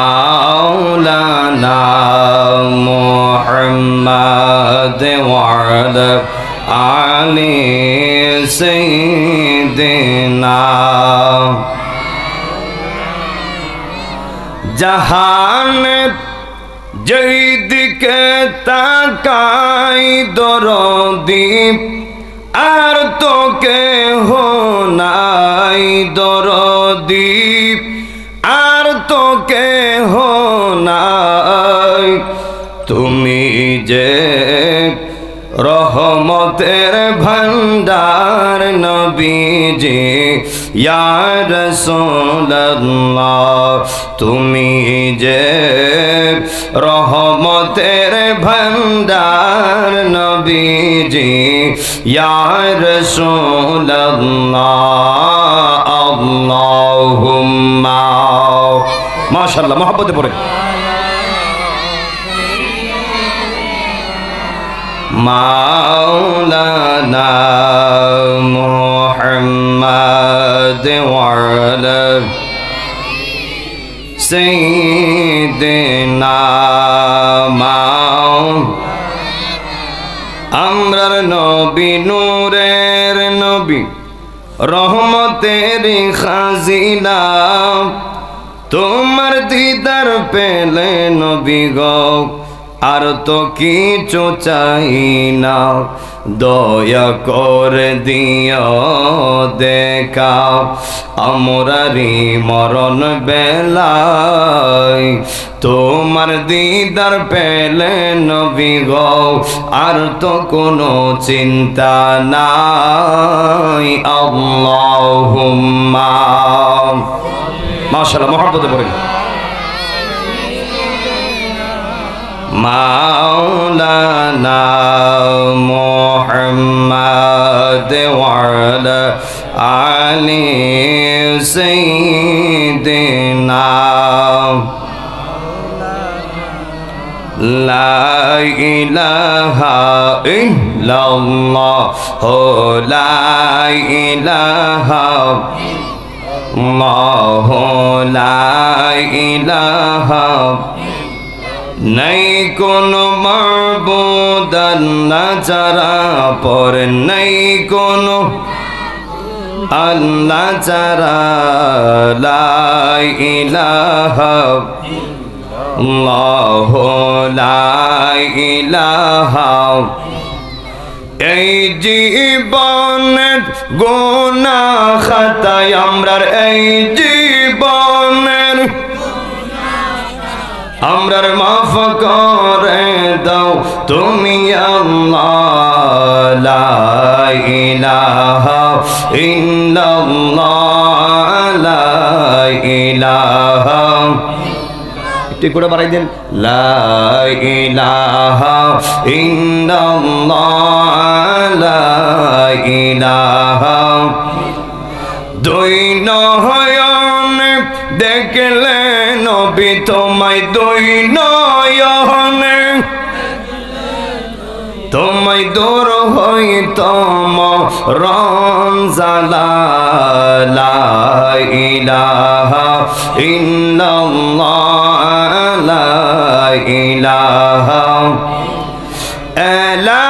মাওলানা মুহাম্মদ ওয়া আলা আলি সাইয়্যিদিনা জাহানের যেই দিকে তাকাই দরদি আর তো কেহ নাই দরদি আর তো কেহ নাই তুমি যে রহমতের ভান্ডার নবীজি ইয়া রাসূলুল্লাহ তুমি যে রহমতের ভান্ডার নবীজি ইয়া রাসূলুল্লাহ আল্লাহুম্মা মাশাআল্লাহ মহব্বতে পড়ে মাওলানা মুহাম্মদ ওয়া আলা সাইয়্যিদিনা আমরার নবী নূরের নবী রহমতের খাজিনা তোমার দিদার পেলে নবী গো আর তো কিছু চাই না দয়া করে দিও দেখা আমরারি মরণ বেলায় তোমার দিদার পেলে নবী গো আর তো কোনো চিন্তা নাই আল্লাহুম্মা মাশাআল্লাহ মহব্বতে পড়েন মাওলানা মুহাম্মদ ওয়া আলা আলি সাইয়্যিদিনা লা ইলাহা ইল্লাল্লাহ লা ইলাহা ইল্লাল্লাহ লা ইলাহা নাই কোনো মাবুদ আল্লাহ ছাড়া পর নাই কোনো আল্লাহ ছাড়া লা ইলাহা ইল্লাল্লাহ লা ইলাহা এই জীবনের গুনাহ খাতায় আমরার এই জীবনের আমরার মাফ করে দাও তুমি আল্লাহ লা ইলাহা ইল্লাল্লাহ লা ইলাহা একটু করে বাড়াই দেন লা ইলাহা ইল্লাল্লাহ লা ইলাহা দুই নয়নে দেখলে নবী তোমায় দুই নয়নে তোমায় দূর হইত মরণ জালা লা ইলাহা ইল্লাল্লাহ লা ইলাহা লা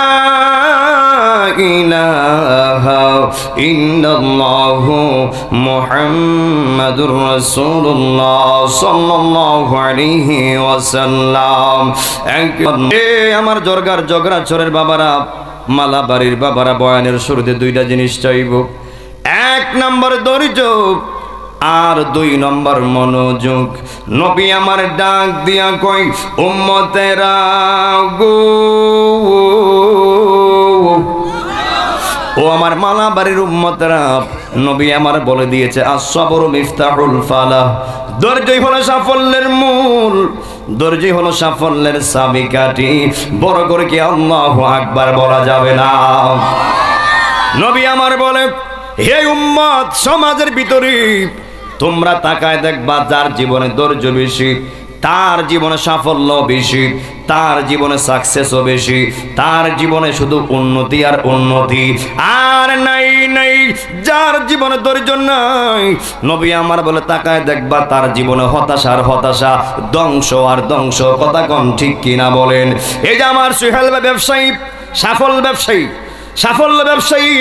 ইলাহা ইল্লাল্লাহু মুহাম্মাদুর রাসূলুল্লাহ সাল্লাল্লাহু আলাইহি ওয়াসাল্লাম আমার জরগার জগরাছরের বাবারা মালাবাড়ির বাবারা বয়ানের শুরুতে দুইটা জিনিস চাইব এক নম্বর ধৈর্য আর দুই নম্বর মনোযোগ নবী আমার ডাক দিয়া কই উম্মতেরা গো ও আমার মালাবাড়ির উম্মতেরা নবী আমার বলে দিয়েছে as-sabru মিফতাহুল ফালাহ ধৈর্যই হলো সাফল্যের মূল ধৈর্যই হলো সাফল্যের চাবিকাঠি বড় করে কি আল্লাহু আকবার বলা যাবে না নবী আমার বলে হে উম্মত সমাজের ভিতরে তোমরা তাকায় দেখবা যার জীবনে ধৈর্য বেশি তার জীবনে সাফল্য বেশি তার জীবনে সাকসেসও বেশি, তার জীবনে শুধু উন্নতি আর উন্নতি। আর নাই নাই যার জীবনে ধৈর্য নাই, নবী আমার বলে তাকায় দেখবা তার জীবনে হতাশা আর হতাশা, ধ্বংস আর ধ্বংস। কথা কন ঠিক কিনা বলেন? এই যে আমার সুহেল ব্যবসায়ী, সাফল্য ব্যবসায়ী,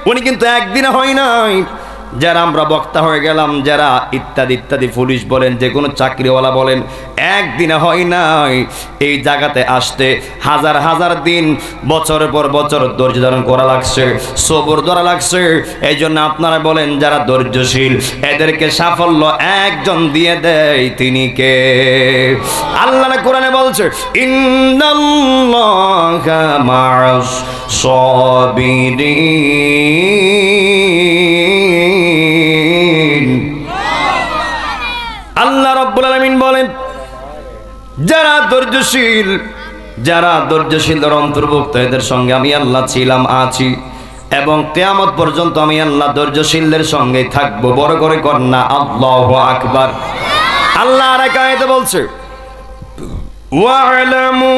উনি কিন্তু একদিনে হয় নাই। যারা আমরা বক্তা হয়ে গেলাম, যারা ইত্যাদি ইত্যাদি, পুলিশ বলেন, যে কোনো চাকরিওয়ালা বলেন, একদিনে হয় নাই। এই জায়গাতে আসতে হাজার হাজার দিন, বছরের পর বছর ধৈর্য ধারণ করা লাগছে, সবর ধরা লাগছে। এই জন্য আপনারা বলেন যারা ধৈর্যশীল এদেরকে সাফল্য একজন দিয়ে দেয়, তিনি কে? আল্লাহ কোরআনে বলছে ইন্নাল্লাহা মা'আস সাবিরিন। আল্লাহ রাব্বুল আলামিন বলেন যারা ধৈর্যশীলদের অন্তর্ভুক্ত, এদের সঙ্গে আমি আল্লাহ ছিলাম, আছি, এবং কিয়ামত পর্যন্ত আমি আল্লাহ ধৈর্যশীলদের সঙ্গে থাকবো। বড় করে কন্যা আল্লাহু আকবার। আল্লাহ আর এক আয়াতে বলছে ওয়া'লামু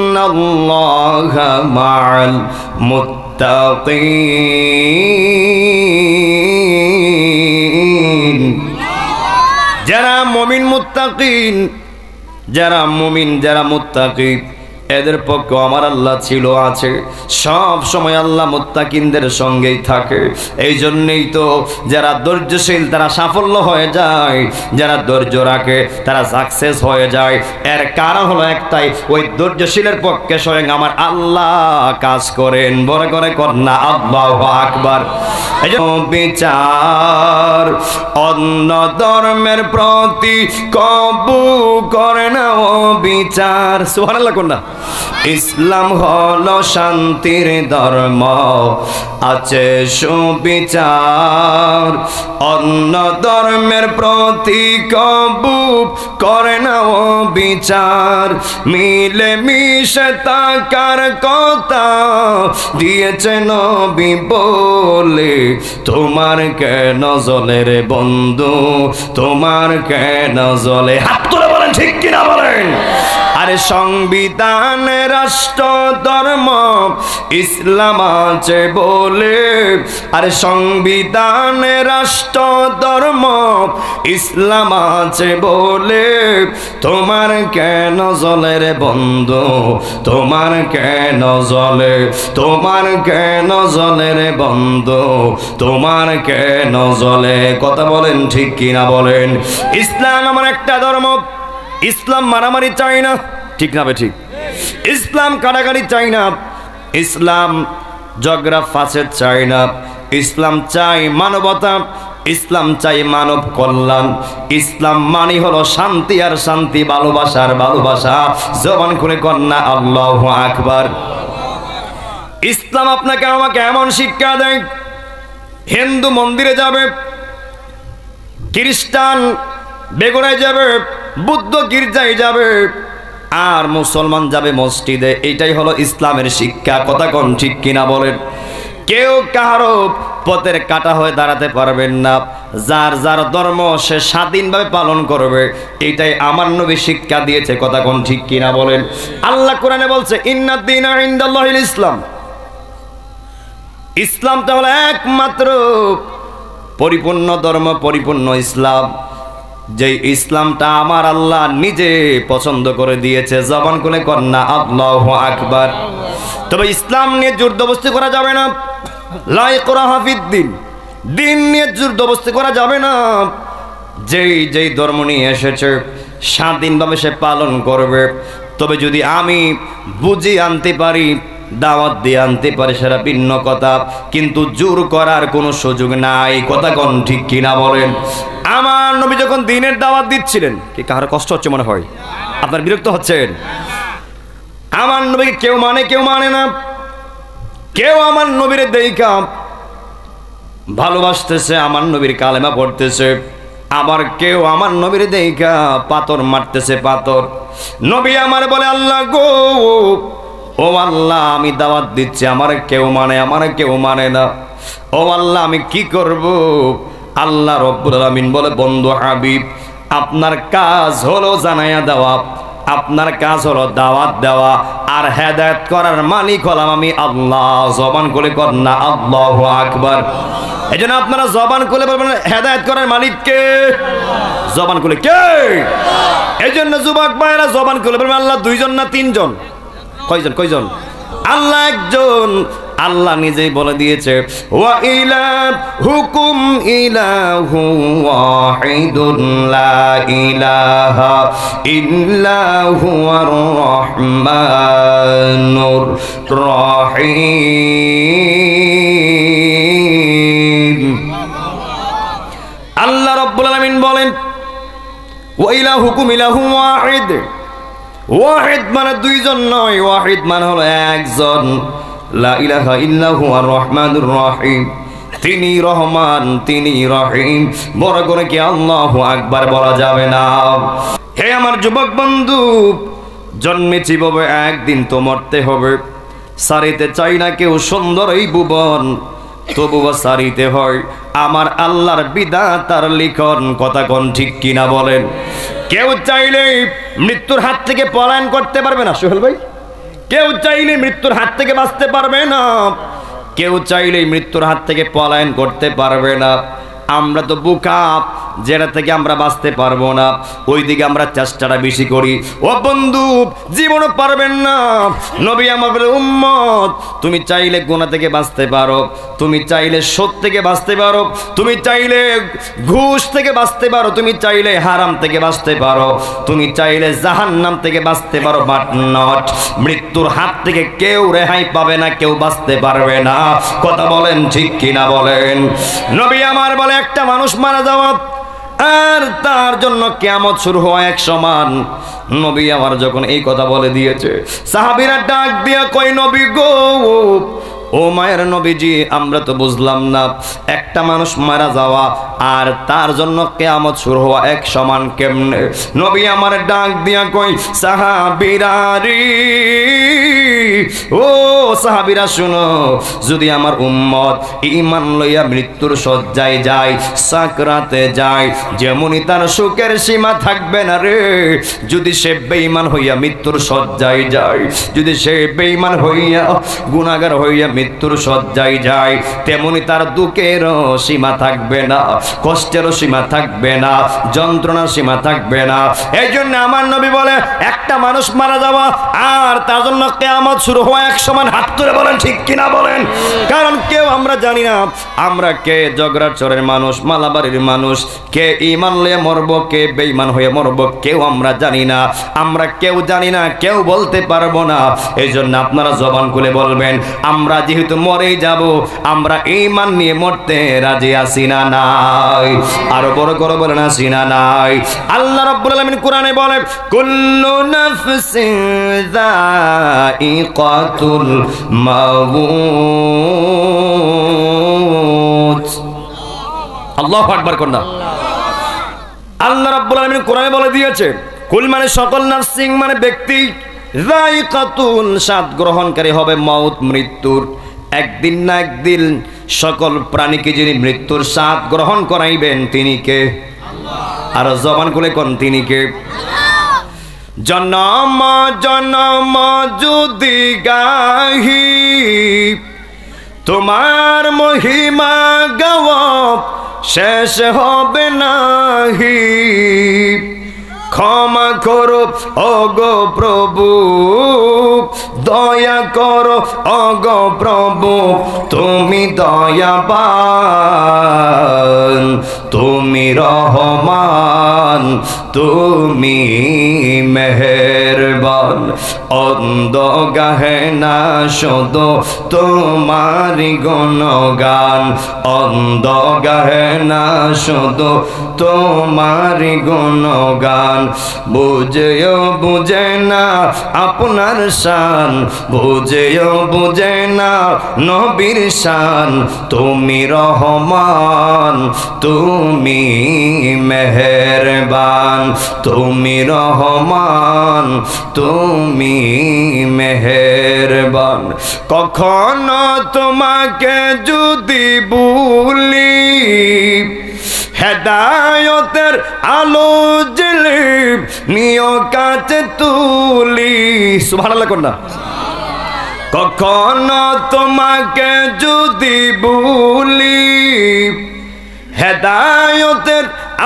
আন্নাল্লাহা মা'আল মুত্তাকিন। যারা মুমিন মুত্তাকিন, যারা মুমিন, যারা মুত্তাকি, এদের পক্ষে আমার আল্লাহ ছিল, আছে, সব সময় আল্লাহ মুত্তাকিনদের সঙ্গেই থাকে। এই জন্যই তো যারা ধৈর্যশীল তারা সাফল্য হয়ে যায়, যারা ধৈর্য রাখে তারা সাকসেস হয়ে যায়। এর কারণ হলো একটাই, ওই ধৈর্যশীলের পক্ষে স্বয়ং আমার আল্লাহ কাজ করেন। বড় করে কন্যা আল্লাহু আকবার। এই যে বিচার অন্য ধর্মের প্রতি কবু করে না ও বিচার। সুবহানাল্লাহ কন্যা। ইসলাম হলো শান্তির ধর্ম, আছে সুবিচার, অন্য ধর্মের প্রতি কবু করে না ও বিচার। মিলে মিশে থাকার কথা দিয়েছে নবী বলে, তোমার কেন জ্বলে রে বন্ধু, তোমার কেন জ্বলে? হাত তুলে বলেন ঠিক কিনা বলেন? আরে সংবিধান, রাষ্ট্র, ধর্ম ইসলাম আছে বলে, আরে সংবিধান, রাষ্ট্র, ধর্ম ইসলাম আছে বলে, তোমার কেন জ্বলে রে বন্ধু, তোমার কেন জ্বলে, তোমার কেন জ্বলে রে বন্ধু, তোমার কেন জ্বলে? কথা বলেন ঠিক কিনা বলেন? ইসলাম আমার একটা ধর্ম, ইসলাম মারামারি চাই না, ঠিক না বে ঠিক? ইসলাম কাটাকাটি চাই না, ইসলাম ঝগড়া ফাসাদ চাই না, ইসলাম চাই মানবতা, ইসলাম চাই মানব কল্যাণ। ইসলাম মানে হলো শান্তি আর শান্তি, ভালোবাসার ভালোবাসা। জবান খুলে কন্যা আল্লাহু আকবার। ইসলাম আপনাকে আমাকে এমন শিক্ষা দেয়, হিন্দু মন্দিরে যাবে, খ্রিস্টান বেগুনায় যাবে, বুদ্ধ গির্জায় যাবে, আর মুসলমান যাবে মসজিদে। এইটাই হলো ইসলামের শিক্ষা। কথা কোন ঠিক কিনা বলেন? কেউ কারো পথের কাটা হয়ে দাঁড়াতে পারবেন না। যার যার ধর্ম সে স্বাধীনভাবে পালন করবে, এটাই আমার নবী শিক্ষা দিয়েছে। কথা কোন ঠিক কিনা বলেন? আল্লাহ কোরআনে বলছে ইন্নাদ-দীনা ইনদাল্লাহিল ইসলাম। ইসলামটা হলো একমাত্র পরিপূর্ণ ধর্ম, পরিপূর্ণ ইসলাম, যে ইসলামটা আমার আল্লাহ নিজে পছন্দ করে দিয়েছে। জবান খুলে কন্যা আল্লাহু আকবার। তবে ইসলাম নিয়ে জোরদবস্তি করা যাবে না। লা ইকরাহা ফিদ্দিন, দিন নিয়ে জোরদবস্তি করা যাবে না। যেই ধর্ম নিয়ে এসেছে স্বাধীনভাবে সে পালন করবে। তবে যদি আমি বুঝিয়ে আনতে পারি, দাওয়াত দিয়ে আনতে পারে, সেটা ভিন্ন কথা, কিন্তু জোর করার কোনো সুযোগ নাই। কথা কোন ঠিক কিনা বলেন? আমার নবী যখন দ্বীনের দাওয়াত দিচ্ছিলেন, কি কারো কষ্ট হচ্ছে মনে হয়? আপনার বিরক্ত হচ্ছেন? আমার নবীকে কেউ মানে কেউ মানে না। কেউ আমার নবীরে দেইখা ভালোবাসতেছে, আমার নবীর কালেমা পড়তেছে, আবার কেউ আমার নবীর দেইখা পাথর মারতেছে, পাথর। নবী আমার বলে আল্লাহ গো, ও আল্লাহ আমি দাওয়াত দিচ্ছি, আমার কেউ মানে, আমার কেউ মানে না। ও আল্লাহ আমি কি করব? আল্লাহ রব্বুল আলামিন বলে বন্ধু হাবিব, আপনার কাজ হলো জানাইয়া দেওয়া, আপনার কাজ হলো দাওয়াত দেওয়া, আর হেদায়েত করার মালিক হলাম আমি আল্লাহ। জবান খুলে কর না আল্লাহু আকবার। এজন্য আপনারা জবান খুলে বলবেন হেদায়েত করার মালিক কে? জবান খুলে কে? এজন্য যুবক ভাইরা জবান খুলে বলবেন আল্লাহ দুইজন না তিনজন? কয়জন? আল্লাহ একজন। আল্লাহ নিজেই বলে দিয়েছে ওয়া ইলাহুকুম ইলাহু ওয়াহিদুন লা ইলাহা ইল্লা হুয়ার রহমানুর রহিম। আল্লাহ রাব্বুল আলামিন বলেন ওয়া ইলাহুকুম ইলাহু ওয়াহিদ। ওয়াহিদ মানে দুইজন নয়, ওয়াহিদ মানে হলো একজন। লা ইলাহা ইল্লা হুয়ার রহমানুর রহিম, তিনি রহমান তিনি রহিম। বড় করে কি আল্লাহু আকবার বলা যাবে না? হে আমার যুবক বন্ধু, জন্মেছি ববে একদিন তো মরতে হবে। সারিতে চাই না কেউ সুন্দর এই ভুবন, তবুও সারিতে হয় আমার আল্লাহর বিধাতার লিখন। কথা কোন ঠিক কিনা বলেন? কেউ চাইলেই মৃত্যুর হাত থেকে পলায়ন করতে পারবে না সোহেল ভাই। কেউ চাইলে মৃত্যুর হাত থেকে বাঁচতে পারবে না, কেউ চাইলেই মৃত্যুর হাত থেকে পলায়ন করতে পারবে না। আমরা তো বোকা, যেটা থেকে আমরা বাঁচতে পারবো না ওই দিকে আমরা চেষ্টাটা বেশি করি। ও বন্ধু, জীবনও পারবেন না। নবী আমার বলে উম্মত তুমি চাইলে গুনাহ থেকে বাঁচতে পারো, তুমি চাইলে সুদ থেকে বাঁচতে পারো, তুমি চাইলে ঘুষ থেকে বাঁচতে পারো, তুমি চাইলে হারাম থেকে বাঁচতে পারো, তুমি চাইলে জাহান্নাম থেকে বাঁচতে পারো, বাট নট মৃত্যুর হাত থেকে কেউ রেহাই পাবে না, কেউ বাঁচতে পারবে না। কথা বলেন ঠিক কিনা বলেন? নবী আমার বলে একটা মানুষ মারা যাওয়া আর তার জন্য কিয়ামত শুরু হওয়া এক সমান। নবী আমার যখন এই কথা বলে দিয়েছে, সাহাবীরা ডাক দিয়া কই নবী গো, ও মায়ের নবীজি আমরা তো বুঝলাম না একটা মানুষ মারা যাওয়া আর তার জন্য কিয়ামত শুরু হওয়া এক সমান কেমনে? নবী আমার ডাক দিয়া কই সাহাবীরা রে, ও সাহাবীরা শুনো, যদি আমার উম্মত ঈমান লইয়া মৃত্যুর শয্যায় যায়, সাকরাতে যায়, যেমনই তার সুখের সীমা থাকবে না রে, যদি সে বেঈমান হইয়া মৃত্যুর শয্যায় যায়, যদি সে বেঈমান হইয়া গুনাহগার হইয়া মৃত্যুর শয্যায় যায়, তেমনি তার দুঃখেরও সীমা থাকবে না, কষ্টেরও সীমা থাকবে না, যন্ত্রণার সীমা থাকবে না। এই জন্য আমার নবী বলে একটা মানুষ মারা যাওয়া আর তার জন্য কিয়ামত শুরু হওয়া এক সমান। হাত তুলে বলেন ঠিক কিনা বলেন? কারণ কেউ আমরা জানি না আমরা কে জগরাচরের মানুষ, মালাবাড়ির মানুষ, কে ঈমান লয়ে মরব, কে বেঈমান হয়ে মরব, কেউ আমরা জানি না। আমরা কেউ জানি না, কেউ বলতে পারবো না। এই জন্য আপনারা জবান খুলে বলবেন আমরা যেহেতু মরেই যাব, আমরা ঈমান নিয়ে মরতে রাজি আছি না নাই? আরো বড় করে বলেন আছি না নাই? আল্লাহ রাব্বুল আলামিন কোরআনে বলে কুল্লু নাফসিন যায়িকাতুল মাউত। আল্লাহু আকবার করনা। আল্লাহ রাব্বুল আলামিন কোরআনে বলে দিয়েছে কুল মানে সকল, নাফসিং মানে ব্যক্তি, যায়িকাতুল স্বাদ গ্রহণকারী হবে মউত মৃত্যুর। একদিন না একদিন সকল প্রাণীকে যিনি মৃত্যুর স্বাদ গ্রহণ করাইবেন তিনি কে? আল্লাহ। আর জবান খুলে কোন তিনি কে? জনম জনম যদি গাহি তোমার মহিমা গাওয়া শেষ হবে নাহি। ক্ষমা করো ওগো প্রভু, দয়া করো ওগো প্রভু, তুমি দয়াবান, তুমি রহমান, তুমি মেহেরবান। অন্ধ গাহে না শুধু তোমারি গুণগান, অন্ধ গাহে না শুধু তোমারি গুণগান। বুঝেও বুঝে না আপনার শান, বুঝেও বুঝে না নবীর শান। তুমি রহমান, তুমি মেহেরবান, তুমি রহমান, তুমি মেহেরবান। কখনো তোমাকে যদি ভুলি হেদায়তের আলো জ্বেলে নিয় কাছে তুলি। সুবহানাল্লাহ কন্যা। কখনো তোমাকে যদি ভুলি, হেদায়তের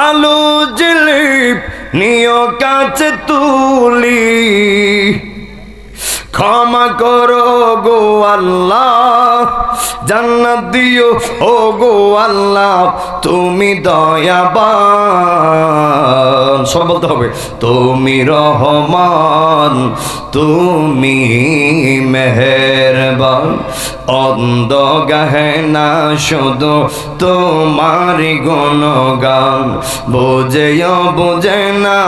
আলো জ্বেলে নিয় কাছে তুলি। ক্ষমা করো গো আল্লাহ, জান্নাত দিও ও গো আল্লাহ, তুমি দয়াবান। সব বলতে হবে, তুমি রহমান, তুমি মেহেরবান। অন্ধ গাহে না শুধু তোমার গুণগান, বোঝেও বোঝে না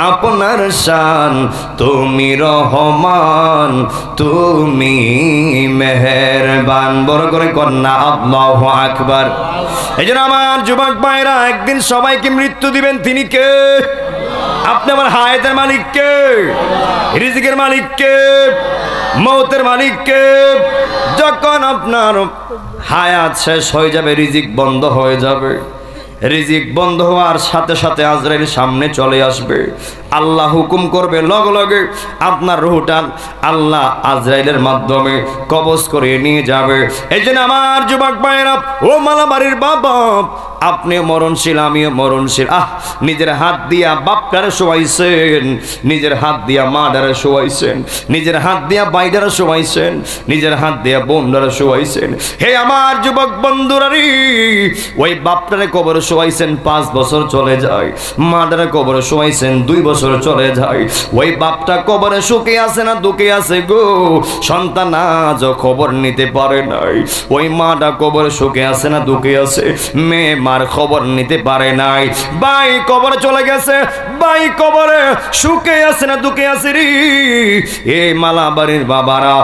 আপনার শান। তুমি রহমান, তুমি মেহেরবান। বড় করে কন্যা আল্লাহু আকবার। এই জন্য আমার যুবক ভাইরা, একদিন সবাইকে মৃত্যু দিবেন, তিনি কে? আপনি আমার হায়াতের মালিক কে? রিজিকের মালিক কে? মৌতের মালিক কে? যখন আপনার হায়াত শেষ হয়ে যাবে, রিজিক বন্ধ হয়ে যাবে। রিজিক বন্ধ হওয়ার সাথে সাথে আজরাইল সামনে চলে আসবে। আল্লাহ হুকুম করবে, লগে লগে আপনার রূহটা আল্লাহ আজরাইলের মাধ্যমে কবজ করে নিয়ে যাবে। এই জন্য আমার যুবক ভাইয়েরা, ও মালাবাড়ির বাবা, আপনিও মরণশীল, আমিও মরণশীল। নিজের হাত দিয়া বাপটারে শোয়াইছেন, নিজের হাত দিয়া মাডারে শোয়াইছেন, নিজের হাত দিয়া বাইডারে শোয়াইছেন, নিজের হাত দিয়া বোনডারে শোয়াইছেন। হে আমার যুবক বন্ধুরা রে, ওই বাপটারে কবরে শোয়াইছেন, 5 বছর চলে যায়। মাডারে কবরে শোয়াইছেন, 2 বছর চলে যায়। ওই বাপটা কবরে সুখে আছে না দুঃখে আছে গো? সন্তান আজ খবর নিতে পারে নাই। ওই মাটা কবরে সুখে আছে না দুঃখে আছে? মেয়ে মার খবর নিতে পারে নাই। ভাই কবরে চলে গেছে, ভাই কবরে সুখে আছে না দুঃখে আছে রে? এই মালাবাড়ির বাবারা,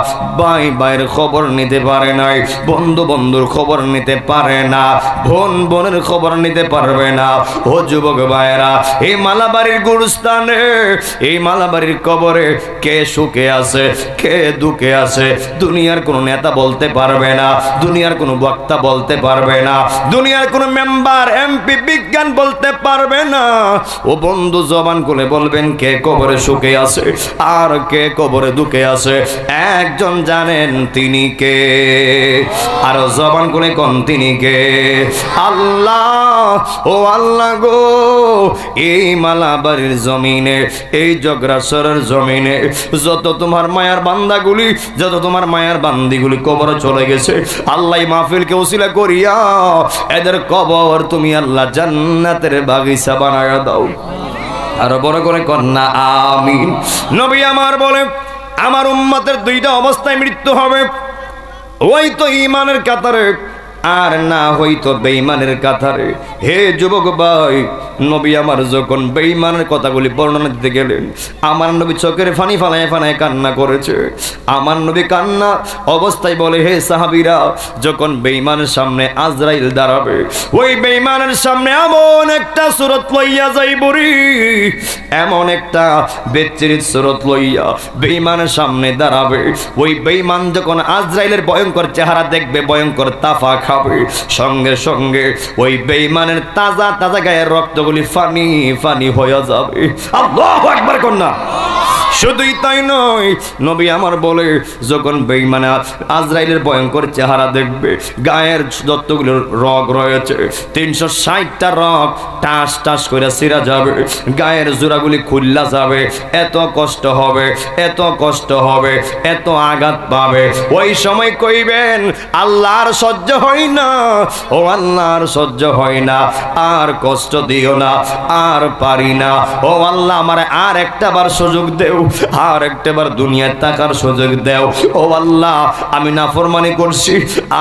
ভাই ভাইয়ের খবর নিতে পারে নাই, বন্ধু বন্ধুর খবর নিতে পারে না, বোন বোনের খবর নিতে পারবে না। ও যুবক ভাইয়েরা, এই মালাবাড়ির গুরুস্থানে, এই মালাবাড়ির কবরে কে সুখে আছে কে দুঃখে আছে দুনিয়ার কোন নেতা বলতে পারবে না, দুনিয়ার কোন বক্তা বলতে পারবে না, দুনিয়ার কোন মেম্বার এমপি বিজ্ঞান বলতে পারবে না। ও বন্ধু, জবান খুলে বলবেন কে কবরে সুখে আছে আর কে কবরে দুঃখে আছে। একজন জানেন, তিনি কে? আর জবান খুলে কোন তিনি কে? আল্লাহ। ও আল্লাহ গো, এই মালাবাড়ির জমিনে, এই জগরাসরের জমিনে যত তোমার মায়ার বান্দাগুলি, যত তোমার মায়ার বান্দিগুলি কবরে চলে গেছে, আল্লাহ মাহফিলকে ওসিলা করিয়া এদের কবর তুমি আল্লাহ জান্নাতের বাগিচা বানায়া দাও। আর বড় করে কন্যা আমিন। নবী আমার বলে, আমার উম্মতের 2টা অবস্থায় মৃত্যু হবে, ওই তো ঈমানের কাতারে, আর না হইতো বেঈমানের কাতারে। হে যুবক ভাই, নবী আমার যখন বেঈমানের কথাগুলি বর্ণনা দিতে গেলেন, আমার নবী চোখের ফানি ফালায় ফালায় কান্না করেছে। আমার নবী কান্না অবস্থায় বলে, হে সাহাবীরা, যখন বেঈমানের সামনে আজরাইল দাঁড়াবে, ওই বেঈমানের সামনে এমন একটা সূরত লইয়া যাইবরি, এমন একটা বেচ্চিরিত সূরত লইয়া বেঈমানের সামনে দাঁড়াবে। ওই বেঈমান যখন আজরাইলের ভয়ঙ্কর চেহারা দেখবে, ভয়ঙ্কর তাফা খাবে, সঙ্গে সঙ্গে ওই বেঈমানের তাজা তাজা গায়ের রক্তগুলি ফানি ফানি হয়ে যাবে। আল্লাহু আকবার কন্যা। শুধুই তাই নয়, নবী আমার বলে, যখন বেঈমান আজরাইলের ভয়ঙ্কর চেহারা দেখবে, গায়ের যতগুলো রগ রয়েছে 360টা রগ টাস টাস করে ছিঁড়া যাবে, গায়ের জোড়াগুলি খুললা যাবে। এত কষ্ট হবে, এত কষ্ট হবে, এত আঘাত পাবে। ওই সময় কইবেন, আল্লাহর সহ্য হয় না, ও আল্লাহর সহ্য হয় না, আর কষ্ট দিও না, আর পারি না। ও আল্লাহ, আমার আর একটা বার সুযোগ দেও, আর একটাবার দুনিয়ায় থাকার সুযোগ দেও। ও আল্লাহ, আমি নাফরমানি করছি,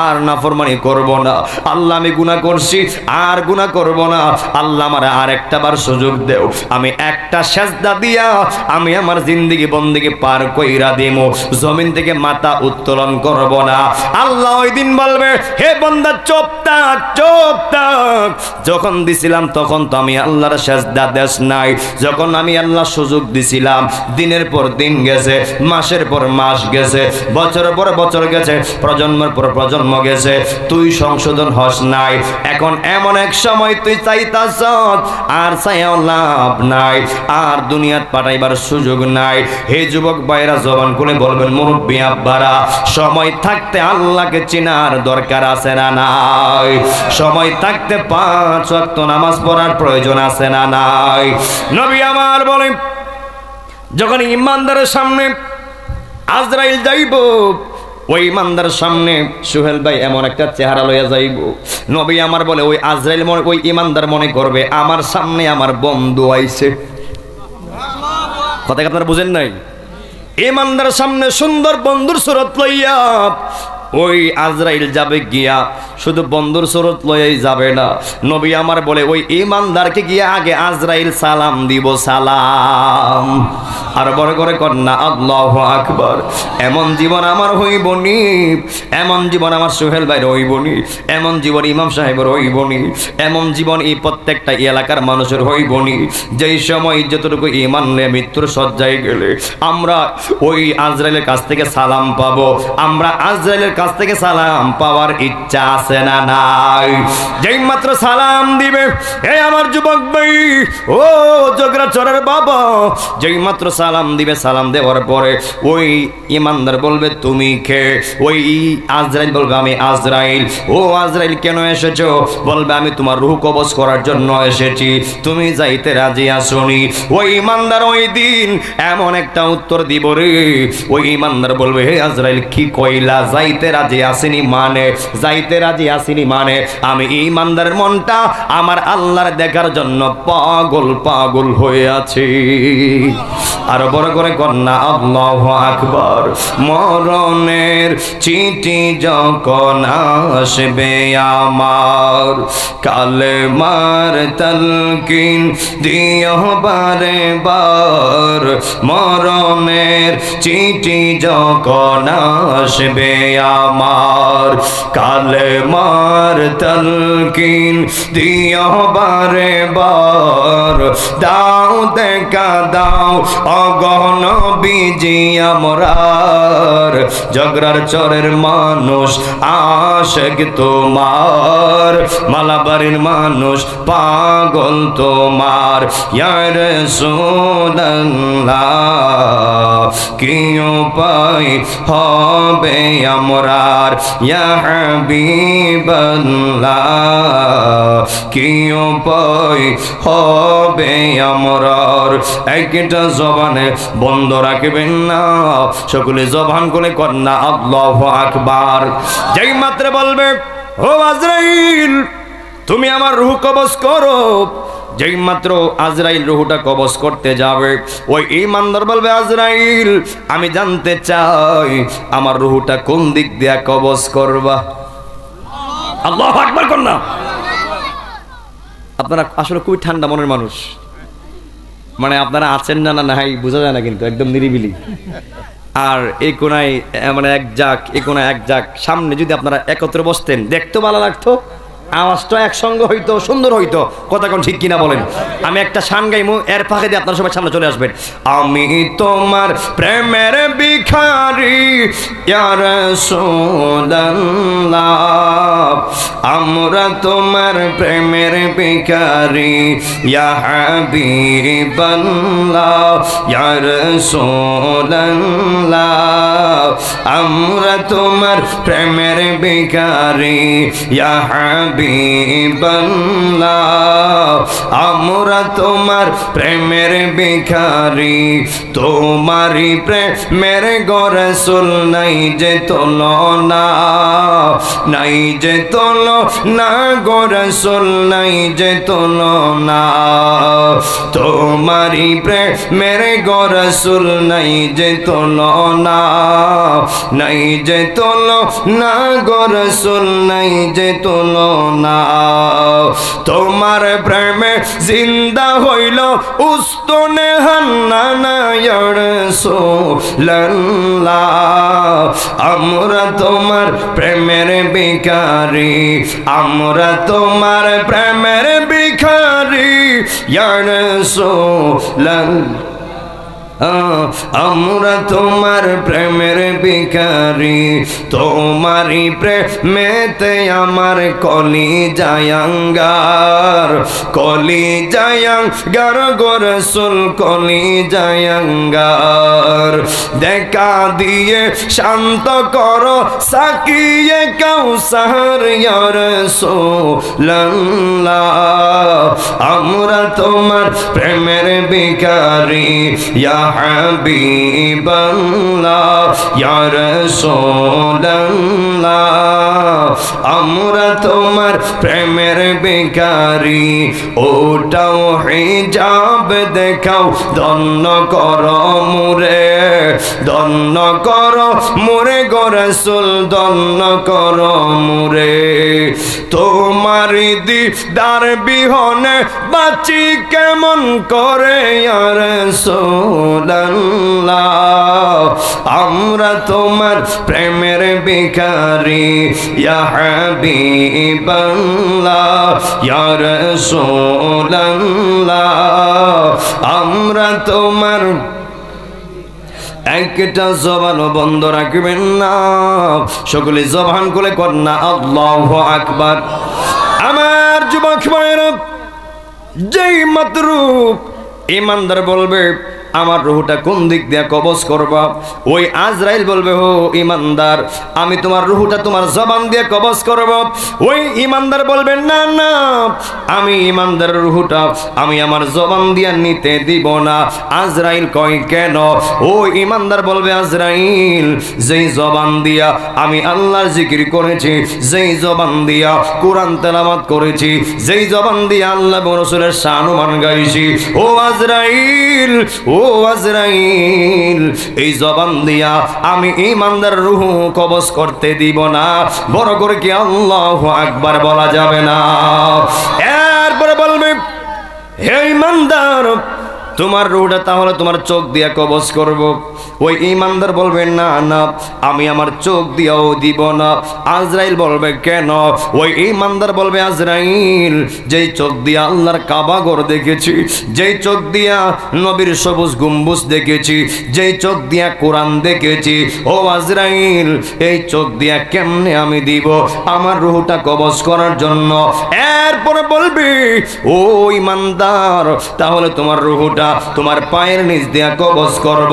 আর নাফরমানি করব না। আল্লাহ, আমি গুনাহ করছি, আর গুনাহ করব না। আল্লাহ, আমার আর একটাবার সুযোগ দেও। আমি একটা সেজদা দিয়া আমি আমার জিন্দেগি বন্দেগি পার কইরা দেবো, জমিন থেকে মাথা উত্তোলন করব না। আল্লাহ ওই দিন বলবে, হে বান্দা, চুপ থাক, চুপ থাক। যখন দিছিলাম তখন তো আমি আল্লাহর সেজদা দেশ নাই। যখন আমি আল্লাহ সুযোগ দিছিলাম, দিন দিনের পর দিন গেছে, মাসের পর মাস গেছে, বছরের পর বছর গেছে, প্রজন্মের পর প্রজন্ম গেছে, তুই সংশোধন হস নাই। এখন এমন এক সময় তুই চাইতাছ, আর চাইও লাভ নাই, আর দুনিয়াত পাঠাইবার সুযোগ নাই। হে যুবক ভাইরা, জবান খুলে বলবেন মুরব্বী আব্বারা, সময় থাকতে আল্লাহকে চেনার দরকার আছে না নাই? সময় থাকতে 5 ওয়াক্ত নামাজ পড়ার প্রয়োজন আছে না নাই? নবী আমার বলেন, যখন ইমানদারের সামনে আজরাইল যাইব, ওই ইমানদার সামনে সুহেল ভাই এমন একটা চেহারা লইয়া যাইব, নবী আমার বলে ওই আজরাইল ওই ইমানদার মনে করবে আমার সামনে আমার বন্ধু আইছে। কথা আপনারা বুঝেন নাই? ইমানদার সামনে সুন্দর বন্ধুর সুরত লইয়া ওই আজরাইল যাবে গিয়া, শুধু বন্ধুর সুরত লইয়াই যাবে না, নবী আমার বলে ওই ইমানদারকে গিয়া আগে আজরাইল সালাম দিব, সালাম। আর বড় করে কন্যা আল্লাহু আকবার। এমন জীবন আমার হইবনি, এমন জীবন আমার সোহেল ভাইয়ের হইবনি, এমন জীবন ইমাম সাহেবের হইবনি, এমন জীবন এই প্রত্যেকটা এলাকার মানুষের হইবনি, যেই সময় যতটুকু ইমান নিয়ে মৃত্যুর সজ্জায় গেলে আমরা ওই আজরাইলের কাছ থেকে সালাম পাবো। আমরা আজরাইলের কাছ থেকে সালাম পাওয়ার ইচ্ছা আছে না নাই? যেই মাত্র সালাম দিবে, এই আমার যুবক ভাই, ও জগরাচরের বাবা, যেই মাত্র সালাম দিবে, সালাম দেওয়ার পরে ওই ইমানদার বলবে তুমি কে? ওই আজরাইল বলবে আমি আজরাইল। ও আজরাইল কেন এসেছো? বলবে আমি তোমার রূহ কবজ করার জন্য এসেছি, তুমি যাইতে রাজি আসনি। ওই ইমানদার ওই দিন এমন একটা উত্তর দিব রে, ওই ইমানদার বলবে হে আজরাইল কি কইলা? যাইতে রাজি আসিনি মানে? যাইতে রাজি আসিনি মানে? আমি ইমানদারের মনটা আমার আল্লাহর দেখার জন্য পাগল পাগল হয়ে আছি। আর বড় করে কন্যা আল্লাহু আকবার। মরণের চিঠি যখন আসবে আমার, কালেমার তালকিন দিও বারে বার। মরণের চিঠি যখন আসবে আমার, কালেমার তালকিন দিও বারে বার। দাও দেখা দাও অগণ বিজি আমরার, জগরার চরের মানুষ আশেক তোমার, মালাবাড়ির মানুষ পাগল তোমার। ইয়া রাসূলুল্লাহ কি উপায় হবে আমরার? ইয়া হাবিবাল্লাহ কি উপায় হবে আমরার? একটা জবানে বন্ধ রাখবেন না, সকলে জবান করে কন্যা আল্লাহু আকবার। যেই মাত্র বলবে ও আজরাইল তুমি আমার রূহ কবজ করো, যেই মাত্র আজরাইল রূহটা কবজ করতে যাবে, ওই ইমানদার বলবে আজরাইল আমি জানতে চাই আমার রূহটা কোন দিক দিয়ে কবজ করবা। আল্লাহু আকবার কন্যা। আপনারা আসলে খুবই ঠান্ডা মনের মানুষ, মানে আপনারা আছেন না না নাই বোঝা যায় না, কিন্তু একদম নিরিবিলি। আর এই কোনায় মানে এক যাক, এই কোনায় এক যাক, সামনে যদি আপনারা একত্রে বসতেন দেখতে ভালো লাগতো, আওয়াজটা একসঙ্গে হইতো, সুন্দর হইতো। কথা কোন ঠিক কিনা বলেন? আমি একটা শান গাইমু, এর ফাঁকে দিয়ে আপনারা সবাই সামনে চলে আসবেন। আমি তোমার প্রেমের ভিখারি ইয়া রাসূলুল্লাহ, আমরা তোমার প্রেমের ভিখারি ইয়া হাবিবাল্লাহ, ইয়া রাসূলুল্লাহ, আমরা তোমার প্রেমের ভিখারি ইয়া হাবিবাল্লাহ, আমরা তোমার প্রেমের ভিখারি। তোমারই প্রেমের রাসূল নাই যে তুলনা, নাই যে তুলনা গো রাসূল, নাই যে তুলনা। তোমারই প্রেমের রাসূল নাই যে তুলনা, নাই যে তুলনা গো রাসূল, নাই যে তুলনা। তোমার প্রেমে জিন্দা হইল উস্তনে হান্নানা ইয়া রাসূলুল্লাহ, আমরা তোমার প্রেমের ভিখারি, আমরা তোমার প্রেমের ভিখারি ইয়া রাসূলুল্লাহ। আমরা তোমার প্রেমের ভিখারি, তোমারই প্রেমেতে আমার কলি জায়াঙ্গার, কলি জায়াঙ্গার গো রাসূল কলি জায়াঙ্গার। দেখা দিয়ে শান্ত করো সাকিয়ে কাউসার ইয়া রাসূলুল্লাহ, আমরা তোমার প্রেমের ভিখারি ইয়া হাবিবাল্লাহ ইয়া রাসূলুল্লাহ, আমরা তোমার প্রেমের ভিখারি। ওটাও হিজাব দেখাও ধন্য করো মুরে, ধন্য করো মুরে গো রাসূল ধন্য করো মুরে। তোমার দিদার বিহনে বাঁচি কেমন করে ইয়া রাসূলুল্লাহ, আমরা তোমার প্রেমের ভিখারি ইয়া হাবিবাল্লাহ ইয়া রাসূলুল্লাহ, আমরা তোমার। একটা জবানও বন্ধ রাখবেন না, সকলে জবান খুলে কন্যা আল্লাহু আকবার। আমার যুবক ভাইরা, যেই মাত্র ইমানদার বলবে আমার রুহটা কোন দিক দিয়ে কবজ করবা, ওই আজরাইল বলবে ও ইমানদার আমি তোমার রুহটা তোমার জবান দিয়ে কবজ করব। ওই ইমানদার বলবে না না, আমি ইমানদারের রুহটা আমি আমার জবান দিয়ে নিতে দিব না। আজরাইল কয় কেন? ও ইমানদার বলবে আজরাইল যেই জবান দিয়া আমি আল্লাহর জিকির করেছি, যেই জবান দিয়া কোরআন তেলাওয়াত করেছি, যেই জবান দিয়া আল্লাহ এবং রাসূলের শান গাইছি, ও আজরাইল ও আজরাইল এই জবান দিয়া আমি ইমানদার রূহ কবজ করতে দিব না। বড় করে কি আল্লাহু আকবার বলা যাবে না? এরপরে বলবে হে ইমানদার তোমার রূহটা তাহলে তোমার চোখ দিয়া কবজ করব। ওই ইমানদার বলবে না না আমি আমার চোখ দিয়াও দিব না। আজরাইল বলবে কেন? ওই ইমানদার বলবে আজরাইল যেই চোখ দিয়া আল্লাহর কাবা ঘর দেখেছি, যেই চোখ দিয়া নবীর সবুজ গম্বুজ দেখেছি, যেই চোখ দিয়া কোরআন দেখেছি, ও আজরাইল এই চোখ দিয়া কেমনে আমি দিব আমার রূহটা কবজ করার জন্য? এরপরে বলবি ও ইমানদার তাহলে তোমার রূহটা তোমার পায়ের নিচ দিয়া কবজ করব।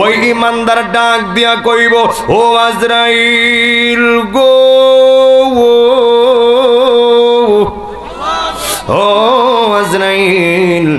ওই ইমানদার ডাক দিয়া কইব ও আজরাইল গো, ও আজরাইল,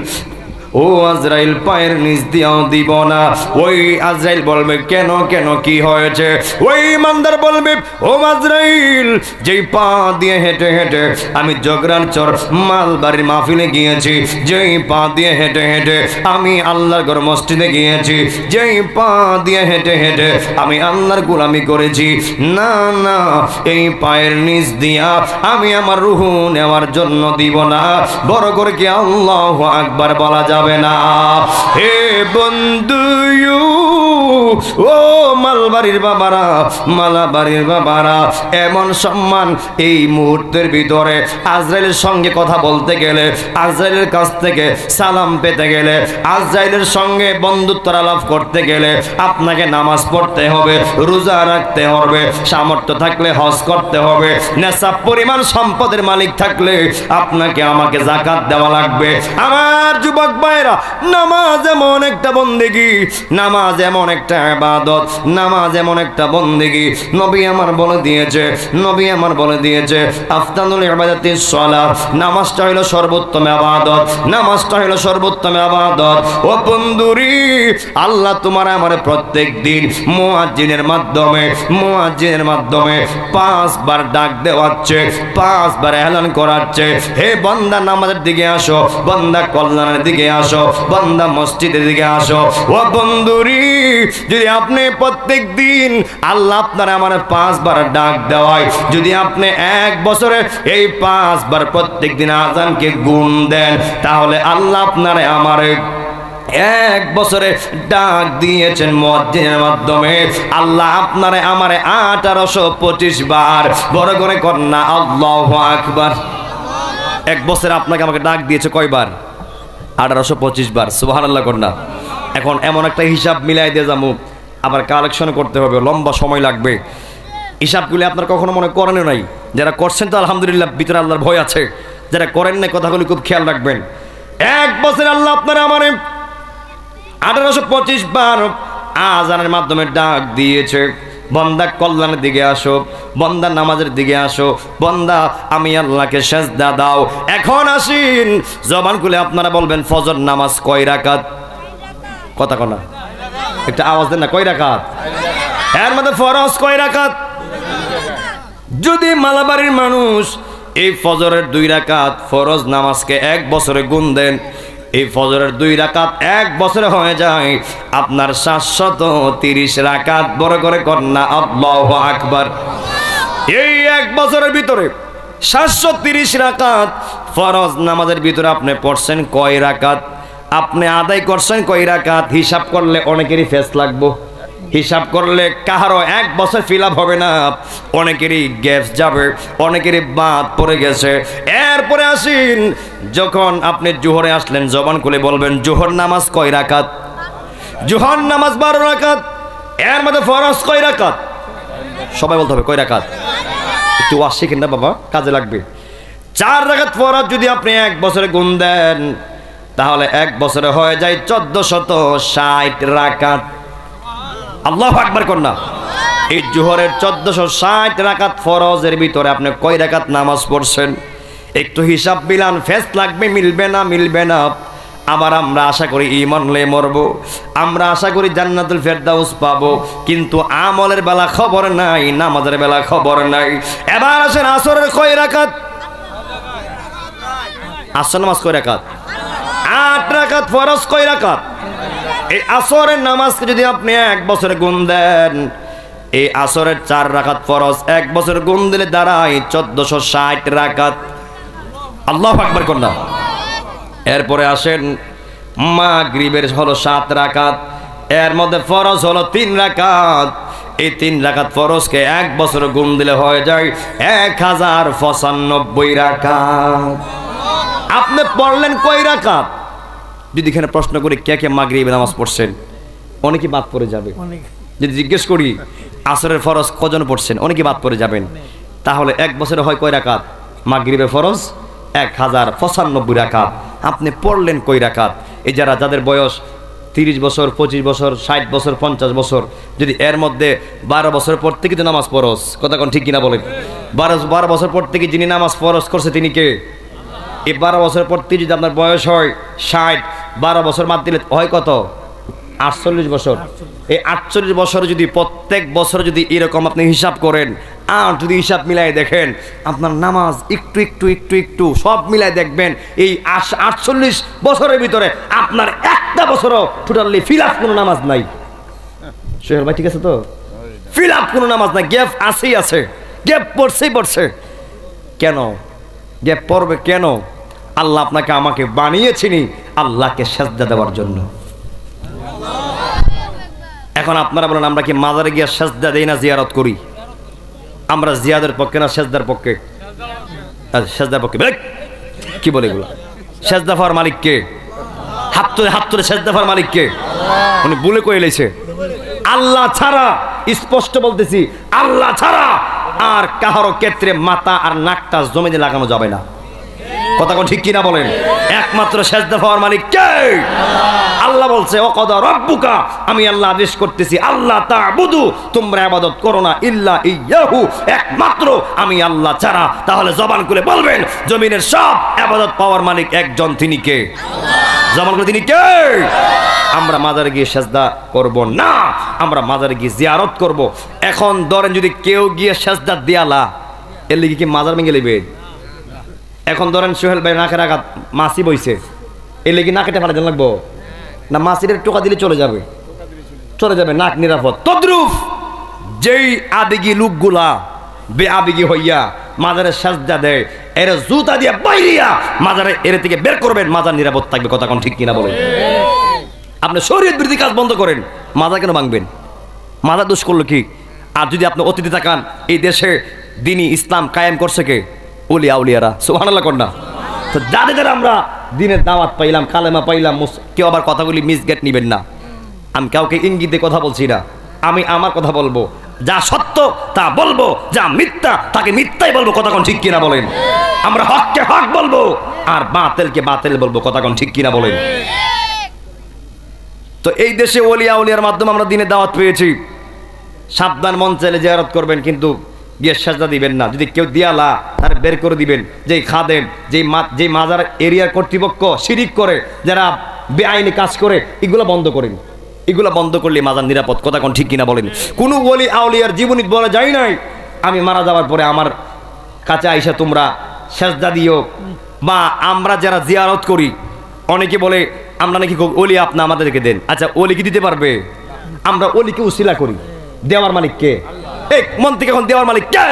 ও আজরাইল পায়ের নিচ দিয়াও দিব না। ওই আজরাইল বলবে কেন কেন কি হয়েছে? ওই ইমানদার বলবে ও আজরাইল যেই পা দিয়ে হেঁটে হেঁটে আমি জগরান চর মালবাড়ির মাহফিলে গিয়েছি, যেই পা দিয়ে হেঁটে হেঁটে আমি আল্লাহর ঘর মসজিদে গিয়েছি, যেই পা দিয়ে হেঁটে হেঁটে আমি আল্লাহর গোলামি করেছি, না না এই পায়ের নিচ দিয়া আমি আমার রূহ নেওয়ার জন্য দিব না। বড় করে কি আল্লাহু আকবার বলা যাবে না? হে বন্ধু ও মালবাড়ির বাবারা, মালাবাড়ির বাবারা, এমন সম্মান এই মুহূর্তের ভিতরে আজরাইলের সঙ্গে কথা বলতে গেলে, আজরাইলের কাছ থেকে সালাম পেতে গেলে, আজরাইলের সঙ্গে বন্ধুত্ব লাভ করতে গেলে আপনাকে নামাজ পড়তে হবে, রোজা রাখতে হবে, সামর্থ্য থাকলে হজ করতে হবে, নেশাব পরিমাণ সম্পদের মালিক থাকলে আপনাকে আমাকে যাকাত দেওয়া লাগবে। আমার যুবক ভাইরা, নামাজ এমন একটা বন্দেগী, নামাজ এমন একটা ইবাদত, নামাজ এমন একটা বন্দেগী নবী আমার বলে দিয়েছে, নবী আমার বলে দিয়েছে আফদালুল ইবাদাতিস সালাত, নামাজটা হলো সর্বোত্তম ইবাদত, নামাজটা হলো সর্বোত্তম ইবাদত। ও বন্ধুরি আল্লাহ তোমার আমার প্রত্যেক দিন মুয়াজ্জিনের মাধ্যমে, মুয়াজ্জিনের মাধ্যমে 5 বার ডাক দেওয়াচ্ছে, 5 বার এলান করাচ্ছে হে বান্দা নামাজের দিকে আসো, বান্দা কল্যাণের দিকে আসো, বান্দা মসজিদের দিকে আসো। ও বন্ধুরি যদি আপনি প্রত্যেক দিন আল্লাহ আপনার আমার 5 বার ডাক দেওয়ায়, যদি আপনি 1 বছরে এই 5 বার প্রত্যেক দিন আযানকে গুণ দেন, তাহলে আল্লাহ আপনারে আমারে 1 বছরে ডাক দিয়েছেন মুয়াজ্জিনের মাধ্যমে। আল্লাহ আপনারে আমারে 1825 বার। বড় করে কন্যা আল্লাহু আকবার। 1 বছরে আপনাকে আমাকে ডাক দিয়েছে কয়বার? 1825 বার। সুবহানাল্লাহ কন্যা। এখন এমন একটা হিসাব মিলাই দিয়ে যাবো, আবার কালেকশন করতে হবে, লম্বা সময় লাগবে। হিসাবগুলি আপনার কখনো মনে করেনও নাই, যারা করছেন তো আলহামদুলিল্লাহ ভিতরে আল্লাহর ভয় আছে, যারা করেন নাই কথাগুলি খুব খেয়াল রাখবেন। এক বছর আল্লাহ আপনারা আমার 1825 বার আজানের মাধ্যমে ডাক দিয়েছে, বন্দা কল্যাণের দিকে আসো, বন্দা নামাজের দিকে আসো, বন্দা আমি আল্লাহকে সেজদা দাও। এখন আসিন জবান খুলে আপনারা বলবেন ফজর নামাজ কয় রাকাত? কথা কনা একটা আওয়াজ দেন না, কয় রাকাত? এর মধ্যে ফরজ কয় রাকাত? যদি মালাবাড়ির মানুষ এই ফজরের 2 রাকাত ফরজ নামাজকে 1 বছরে গুণ দেন, এই ফজরের 2 রাকাত 1 বছরে হয়ে যায় আপনার 730 রাকাত। বড় করে কন্যা আল্লাহু আকবার। এই 1 বছরের ভিতরে 730 রাকাত ফরজ নামাজের ভিতরে আপনি পড়ছেন কয় রাকাত? আপনি আদায় করছেন কয় রাকাত? হিসাব করলে অনেকেরই ফেস লাগবো, হিসাব করলে কাহারও 1 বছর ফিল আপ হবে না, অনেকেরই গ্যাপস যাবে, অনেকেরই বাদ পড়ে গেছে। এরপরে আসিন যখন আপনি জোহরে আসলেন, জবান খুলে বলবেন জোহর নামাজ কয় রাকাত? জোহর নামাজ 12 রাকাত। এর মধ্যে ফরজ কয় রাকাত? সবাই বলতে হবে কয় রাকাত? একটু ওয়াজ শিখেন না বাবা, কাজে লাগবে। 4 রাকাত ফরজ যদি আপনি 1 বছরে গুণ দেন তাহলে 1 বছরে হয়ে যায় 1460 রাকাত। আল্লাহু আকবার কন্যা। এই জোহরের 1460 রাকাত ফরজের ভিতরে আপনি কয় রাকাত নামাজ পড়ছেন? একটু হিসাব মিলান, ফেস লাগবে, মিলবে না মিলবে না। আবার আমরা আশা করি ঈমান লয়ে মরব, আমরা আশা করি জান্নাতুল ফেরদাউস পাবো, কিন্তু আমলের বেলা খবর নাই, নামাজের বেলা খবর নাই। এবার আসেন আসরের কয় রাকাত? আসর নামাজ কয় রাকাত? 8 রাকাত ফরজ কয় রাকাত? এই আসরের নামাজকে যদি আপনি 1 বছরে গুণ দেন, এই আসরের 4 রাকাত ফরজ 1 বছর গুণ দিলে দাঁড়ায় 1460 রাকাত। আল্লাহু আকবার কন্যা। এরপরে আসেন মাগরিবের হলো 7 রাকাত, এর মধ্যে ফরজ হলো 3 রাকাত। এই 3 রাকাত ফরজকে 1 বছর গুণ দিলে হয়ে যায় 1095 রাকাত। আপনি পড়লেন কয় রাকাত? যদি এখানে প্রশ্ন করি কে কে মাগরিবে নামাজ পড়ছেন, অনেকে বাদ পড়ে যাবে। যদি জিজ্ঞেস করি আসরের ফরজ কজন পড়ছেন, অনেকে বাদ পড়ে যাবেন। তাহলে 1 বছরে হয় কয় রাকাত? মাগরিবে ফরজ 1095 রাকাত। আপনি পড়লেন কয় রাকাত? এই যাদের বয়স 30 বছর, 25 বছর, 60 বছর, 50 বছর, যদি এর মধ্যে 12 বছর পর থেকে তো নামাজ ফরজ, কথা কোন ঠিক কিনা বলেন? 12 বছর পর থেকে যিনি নামাজ ফরজ করছে তিনি কে? এই 12 বছর পর থেকে যদি আপনার বয়স হয় 60, 12 বছর মাত দিলে হয় কত? 48 বছর। এই 48 বছর যদি প্রত্যেক বছর যদি এরকম আপনি হিসাব করেন আর যদি হিসাব মিলাই দেখেন, আপনার নামাজ একটু একটু একটু একটু সব মিলাই দেখবেন এই 48 বছরের ভিতরে আপনার একটা বছরও টোটালি ফিল আপ কোনো নামাজ নাই। সোহেল ভাই ঠিক আছে তো? ফিল আপ কোনো নামাজ নাই, গ্যাপ আছেই আছে, গ্যাপ পড়ছে। কেন গ্যাপ পড়বে? কেন? আল্লাহ আপনাকে আমাকে বানিয়েছিনি আল্লাহকে সেজদা দেওয়ার জন্য। এখন আপনারা বলেন আমরা কি মাজারে গিয়ে সেজদা দেই না জিয়ারত করি? আমরা জিয়াদের পক্ষে না সেজদার পক্ষে? সেজদার পক্ষে। কি বলে এগুলো? সেজদা পাওয়ার মালিক কে? হাত তুলে সেজদা পাওয়ার মালিক কে? উনি বলে কয়ে লেছে আল্লাহ ছাড়া, স্পষ্ট বলতেছি আল্লাহ ছাড়া আর কাহারো ক্ষেত্রে মাথা আর নাকটা জমিনে লাগানো যাবে না। কথা কোন ঠিক কিনা বলেন? একমাত্র সেজদা পাওয়ার মালিক কে? আল্লাহ বলছে ওয়াকাদা রাব্বুকা, আমি আল্লাহ আদেশ করতেছি আল্লাহ তা'বুদু, তোমরা ইবাদত করো না ইল্লা ইয়াহু, একমাত্র আমি আল্লাহ ছাড়া। তাহলে জবান খুলে বলবেন জমিনের সব ইবাদত পাওয়ার মালিক একজন, তিনি কে? জবান খুলে তিনি কে? আমরা মাজারে গিয়ে সেজদা করব না, আমরা মাজারে গিয়ে জিয়ারত করব। এখন ধরেন যদি কেউ গিয়ে সেজদা দিয়ালা, এর লিগে কি মাজার ভেঙে নেবে? এখন ধরেন সোহেল ভাই নাকের আঘাত মাছি বইছে, এর লেগে না কেটে ফেলা দেন লাগবো না? মাছিদের টোকা দিলে চলে যাবে, নাক নিরাপদ। তদ্রুপ যেই আবেগী লোকগুলা বেআবেগী হইয়া মাজারে সেজদা দেয়, এর জুতা দিয়ে বাইরিয়া মাজারে এর থেকে বের করবেন, মাজার নিরাপদ থাকবে। কথা কোন ঠিক কিনা বলেন? আপনি শরীয়ত বিরোধী কাজ বন্ধ করেন, মাজার কেন ভাঙবেন? মাজার দোষ করলো কি? আর যদি আপনি অতীতে তাকান, এই দেশে দ্বীনি ইসলাম কায়েম করছে কে? উলিয়ারা। সুবহানাল্লাহ কন্যা। তো যাদের আমরা দিনের দাওয়াত পাইলাম, কালেমা পাইলাম, কেউ আবার কথাগুলি মিসগেট নিবেন না। আমি কাউকে ইঙ্গিতে কথা বলছি না, আমি আমার কথা বলবো, যা সত্য তা বলবো, যা মিথ্যা তাকে মিথ্যাই বলবো। কথা কোন ঠিক কিনা বলেন? আমরা হককে হক বলবো আর বাতিলকে বাতিল বলবো। কথা কোন ঠিক কিনা বলেন? তো এই দেশে ওলিয়া উলিয়ার মাধ্যমে আমরা দিনে দাওয়াত পেয়েছি। সাবধান, মন চাইলে জিয়ারত করবেন কিন্তু গিয়ে সাজদা দিবেন না। যদি কেউ দিয়ালা তার বের করে দিবেন। যেই খাদেম, যেই মাজার এরিয়ার কর্তৃপক্ষ শিরিক করে, যারা বেআইনি কাজ করে, এগুলো বন্ধ করেন। এগুলো বন্ধ করলে মাজার নিরাপদ। কথা কোন ঠিক কিনা বলেন? কোনো ওলি আউলিয়ার জীবনী বলা যায় নাই আমি মারা যাওয়ার পরে আমার কাছে আইসা তোমরা সাজদা দিও। বা আমরা যারা জিয়ারত করি, অনেকে বলে আমরা নাকি ওলি আপনি আমাদেরকে দেন। আচ্ছা, ওলি কি দিতে পারবে? আমরা ওলিকে উসিলা করি। দেওয়ার মালিক কে? এই মন থেকে এখন দেওয়ার মালিক কে?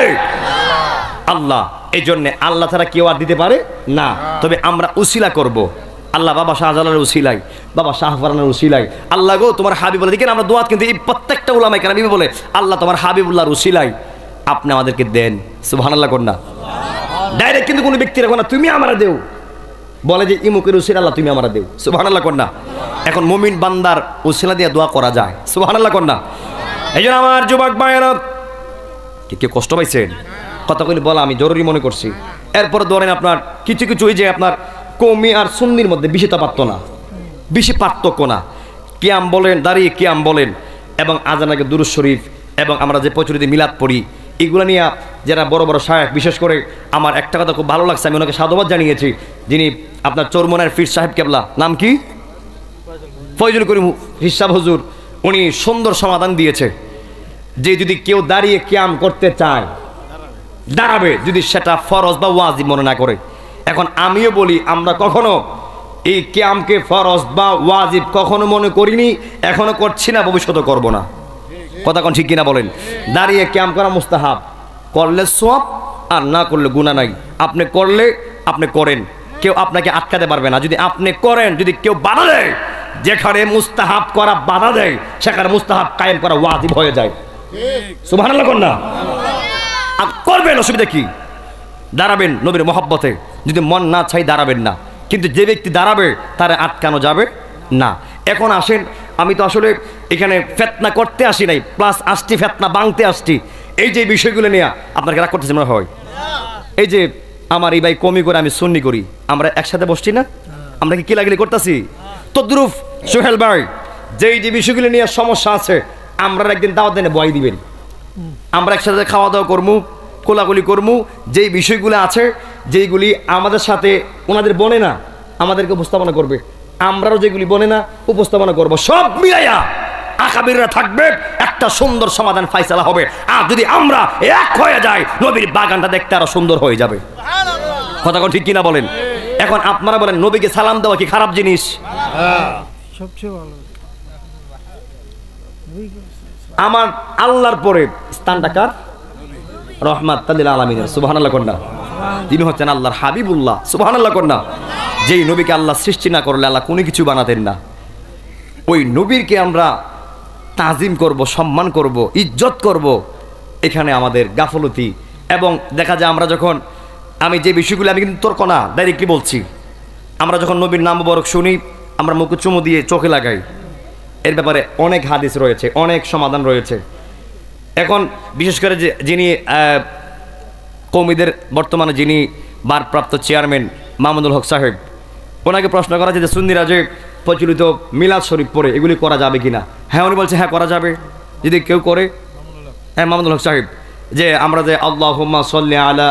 আল্লাহ। এই জন্য আল্লাহ ছাড়া কেউ আর দিতে পারে না। তবে আমরা উসিলা করব। আল্লাহ বাবা শাহজালালের উসিলাই, বাবা শাহফরানের উসিলাই, আল্লাহ গো তোমার হাবিব বলে দেখেন আমরা দোয়াত কিন্তু এই প্রত্যেকটা উলামায়ে কেরাম বলে আল্লাহ তোমার হাবিবুল্লাহর উসিলাই আপনি আমাদেরকে দেন। সুবহানাল্লাহ কর না। ডাইরেক্ট কিন্তু কোনো ব্যক্তি রাখো না, তুমি আমরা দেও। বলে যে ইমুকের উসিলা আল্লাহ তুমি আমরা দেও। সুবহানাল্লাহ কর না। এখন মুমিন বান্দার উসিলা দিয়ে দোয়া করা যায়। সুবহানাল্লাহ কর না। এই জন্য আমার যুবক ভাইয়েরা, কে কষ্ট পাইছেন কথাগুলি বলা আমি জরুরি মনে করছি। এরপরে ধরেন আপনার কিছু কিছু ওই যে আপনার কওমি আর সুন্নির মধ্যে বেশি পার্থক্য না। কিয়াম বলেন, দাঁড়িয়ে কিয়াম বলেন, এবং আজান আগে দুরূদ শরীফ, এবং আমরা যে প্রচলিত মিলাদ পড়ি, এগুলো নিয়ে যারা বড় বড় শায়েখ, বিশেষ করে আমার একটা কথা খুব ভালো লাগছে, আমি ওনাকে সাধুবাদ জানিয়েছি, যিনি আপনার চরমনার পীর সাহেব কেবলা, নাম কি? ফয়জুল করিম পীর সাহেব হুজুর। উনি সুন্দর সমাধান দিয়েছে যে যদি কেউ দাঁড়িয়ে কিয়াম করতে চায় দাঁড়াবে, যদি সেটা ফরজ বা ওয়াজিব মনে না করে। এখন আমিও বলি আমরা কখনো এই কিয়ামকে ফরজ বা ওয়াজিব কখনো মনে করিনি, এখনো করছি না, ভবিষ্যতে করব না। কথা কোন ঠিক কিনা বলেন? দাঁড়িয়ে কিয়াম করা মুস্তাহাব, করলে সওয়াব আর না করলে গুনাহ নাই। আপনি করলে আপনি করেন, কেউ আপনাকে আটকাতে পারবে না। যদি আপনি করেন, যদি কেউ বাধা দেয়, যেখানে মুস্তাহাব করা বাধা দেয় সেখানে মুস্তাহাব কায়েম করা ওয়াজিব হয়ে যায়। সুবহানাল্লাহ কর না। করবেন, অসুবিধা কি? দাঁড়াবেন নবীর মহব্বতে, যদি মন না চাই দাঁড়াবেন না, কিন্তু যে ব্যক্তি দাঁড়াবে তারে আটকানো যাবে না। এখন আসেন, আমি তো আসলে এখানে ফেতনা করতে আসি নাই, প্লাস আসছি ফেতনা বাংতে আসছি। এই যে বিষয়গুলো নিয়ে আপনাকে রাগ করতেছে মনে হয়? এই যে আমার এই ভাই কমি করে আমি সুন্নি করি, আমরা একসাথে বসছি না? আমরা কি কিলাগিলি করতেছি? তদ্রুপ সোহেল ভাই, যেই যে বিষয়গুলো নিয়ে সমস্যা আছে, আমরা একদিন দাওয়াত দেনে বয় দিবেন, আমরা একসাথে খাওয়া দাওয়া করবো, কোলাকুলি করবো। যেই বিষয়গুলো আছে, যেইগুলি আমাদের সাথে ওনাদের বনে না, আমাদেরকে উপস্থাপনা করবে, আমরাও যেগুলি বনে না উপস্থাপনা করব। সব মিলাইয়া আকাবিররা থাকবে, একটা সুন্দর সমাধান ফাইসালা হবে। আর যদি আমরা এক হয়ে যাই, নবীর বাগানটা দেখতে আরো সুন্দর হয়ে যাবে। কথা কোন ঠিক কিনা বলেন? এখন আপনারা বলেন, নবীকে সালাম দেওয়া কি খারাপ জিনিস? সবচেয়ে ভালো। আমার আল্লাহর পরে স্থানটা কার? রহমাতুল আলামিনের। সুবহানাল্লাহ কন্যা। তিনি হচ্ছেন আল্লাহর হাবিবুল্লাহ। সুবহানাল্লাহ কন্যা। যেই নবীকে আল্লাহ সৃষ্টি না করলে আল্লাহ কোনো কিছু বানাতেন না, ওই নবীরকে আমরা তাজিম করব, সম্মান করব, ইজ্জত করব। এখানে আমাদের গাফলতি। এবং দেখা যায় আমরা যখন, আমি যে বিষয়গুলো আমি কিন্তু তর্ক না, ডাইরেক্টলি বলছি, আমরা যখন নবীর নাম মুবারক শুনি, আমরা মুখে চুমু দিয়ে চোখে লাগাই। এর ব্যাপারে অনেক হাদিস রয়েছে, অনেক সমাধান রয়েছে। এখন বিশেষ করে যে যিনি কওমিদের বর্তমানে যিনি ভারপ্রাপ্ত চেয়ারম্যান মামুনুল হক সাহেব, ওনাকে প্রশ্ন করা যে সুন্নিরা যে প্রচলিত মিলাদ শরীফ পড়ে, এগুলি করা যাবে কিনা? হ্যাঁ, উনি বলছে হ্যাঁ করা যাবে যদি কেউ করে। হ্যাঁ, মামুনুল হক সাহেব, যে আমরা যে আল্লাহুম্মা সাল্লি আলা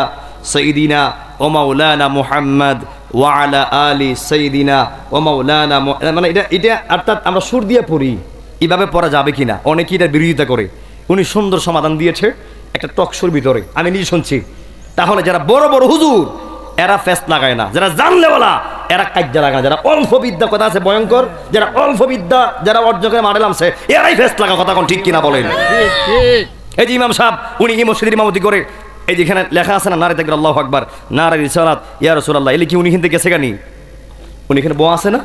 সাইয়্যিদিনা ওয়া মাওলানা মুহাম্মদ ওয়া আলা আলি সাইয়্যিদিনা ওয়া মাওলানা, মানে এটা অর্থাৎ আমরা সুর দিয়ে পড়ি, এভাবে পড়া যাবে কিনা? অনেকেই এটার বিরোধিতা করে। উনি সুন্দর সমাধান দিয়েছে একটা টকশোর ভিতরে, আমি নিজে শুনছি। তাহলে যারা বড় বড় হুজুর, এরা ফেস লাগায় না, যারা জানলেওয়ালা এরা কাজ্জা লাগায়, যারা অল্প বিদ্যা, কথা আছে ভয়ঙ্কর, যারা অল্প বিদ্যা যারা অর্জন করে মারে নামছে, এরাই ফেস লাগা। কথা কোন ঠিক কিনা বলেন? এই যে ইমাম সাহেব, উনি কি মসজিদের ইমামতি করে, এই যেখানে লেখা আছে না, নারে তাকবীর আল্লাহু আকবার, নারে রিসালাত ইয়া রাসূলুল্লাহ, এলে কি উনি হিন্দে গেছে গানি? উনি এখানে বয়া আছে না?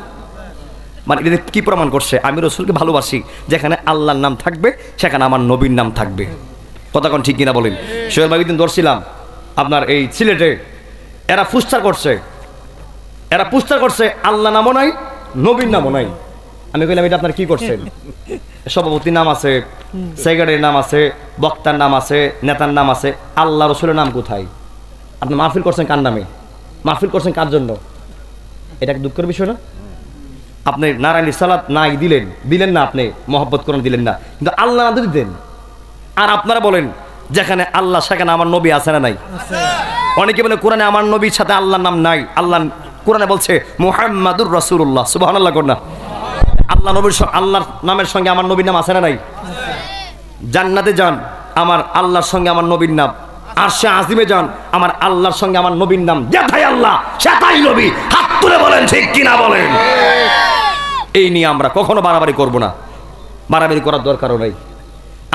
মানে এটা কি প্রমাণ করছে? আমি রসুলকে ভালোবাসি, যেখানে আল্লাহর নাম থাকবে সেখানে আমার নবীর নাম থাকবে। কথা কোন ঠিক কিনা বলেন? সোহেল ভাই দিন ধরছিলাম আপনার এই সিলেটে, এরা পুস্টার করছে, আল্লাহ নামও নাই, নবীর নামও নাই। আমি কইলাম এটা আপনার কি করছেন? সভাপতির নাম আছে, সেক্রেটারির নাম আছে, বক্তার নাম আছে, নেতার নাম আছে, আল্লাহ রসুলের নাম কোথায়? আপনি মাহফিল করছেন কার নামে? মাহফিল করছেন কার জন্য? এটা কি দুঃখের বিষয় না? আপনি নারায়ণ সালাত নাই দিলেন না, আপনি মহব্বত করেন দিলেন না, কিন্তু আল্লাহ না দিতেন। আর আপনারা বলেন যেখানে আল্লাহ সেখানে আমার নবী আছে না নাই? অনেকে বলে কোরআনে আমার নবীর সাথে আল্লাহর নাম নাই। আল্লাহ কোরআনে বলছে মুহাম্মাদুর রাসূলুল্লাহ, সুবহানাল্লাহ কর না। আল্লাহ নবীর আল্লাহর নামের সঙ্গে আমার নবীর নাম আছে না নাই? জান্নাতে যান, আমার আল্লাহর সঙ্গে আমার নবীর নাম। আরশে আজিমে যান, আমার আল্লাহর সঙ্গে আমার নবীর নাম। যেথায় আল্লাহ সেটাই নবী। হাত তুলে বলেন ঠিক কিনা বলেন। এই নিয়ে আমরা কখনো বাড়াবাড়ি করব না, বাড়াবাড়ি করার দরকারও নেই।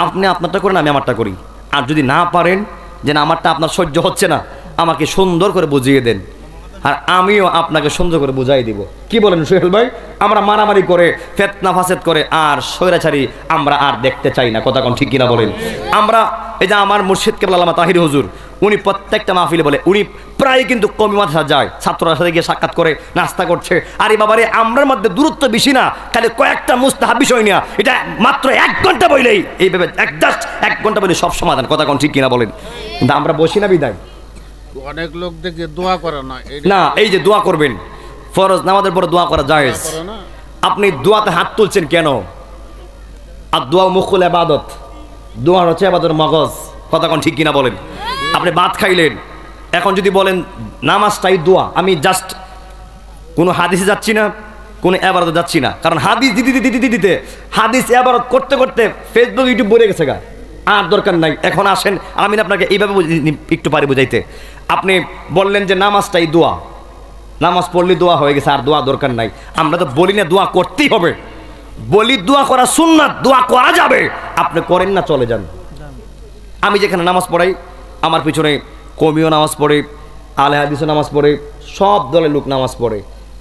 আপনি আপনারটা করেন, আমি আমারটা করি। আর যদি না পারেন যে না আমারটা আপনার সহ্য হচ্ছে না, আমাকে সুন্দর করে বুঝিয়ে দেন, আর আমিও আপনাকে সুন্দর করে বুঝাই দিব। কি বলেন সোহেল ভাই? আমরা মারামারি করে, ফিতনা ফাসাদ করে আর স্বৈরাচারী আমরা আর দেখতে চাই না। কথা কোন ঠিক কিনা বলেন? আমরা এই যে আমার মুর্শিদ কেবলা আল্লামা তাহির হুজুর, উনি প্রত্যেকটা মাহফিলে বলে, উনি প্রায় কিন্তু কমি মাদ্রাসা যায়, ছাত্ররা সাথে গিয়ে সাক্ষাৎ করে, নাস্তা করছে। আরে বাবারে, আমরার মধ্যে দূরত্ব বেশি না, খালি কয়েকটা মুস্তাহাব বিষয় নিয়ে এটা মাত্র 1 ঘন্টা বইলেই এইভাবে 1 ঘন্টা বলে সব সমাধান। কথা কোন ঠিক কিনা বলেন? কিন্তু আমরা বসি না বিদায়। অনেক লোক দেখে দোয়া করে না। না, এই যে দোয়া করবেন, ফরজ নামাজের পরে দোয়া করা জায়েজ। আপনি দোয়াতে হাত তুলছেন কেন? আর দোয়া মুখুল ইবাদত, দোয়া হচ্ছে ইবাদতের মগজ। কথা কোন ঠিক কিনা বলেন? আপনি ভাত খাইলেন, এখন যদি বলেন নামাজটাই দোয়া, আমি জাস্ট কোনো হাদিসে যাচ্ছি না, কোনো ইবাদতে যাচ্ছি না। কারণ হাদিস দিতে হাদিস ইবাদত করতে করতে ফেসবুক ইউটিউব ভরে গেছে গা, আর দরকার নাই। এখন আসেন, আমি আপনাকে এইভাবে একটু পারি বুঝাইতে। আপনি বললেন যে নামাজটাই দোয়া, নামাজ পড়লে দোয়া হয়ে গেছে, আর দোয়া দরকার নাই। আমরা তো বলি না দোয়া করতেই হবে, বলি দোয়া করা সুন্নাত, দোয়া করা যাবে। আপনি করেন না, চলে যান। আমি যেখানে নামাজ পড়াই, আমার পিছনে কমিও নামাজ পড়ে, আলে হাদিসও নামাজ পড়ে, সব দলের লোক নামাজ পড়ে।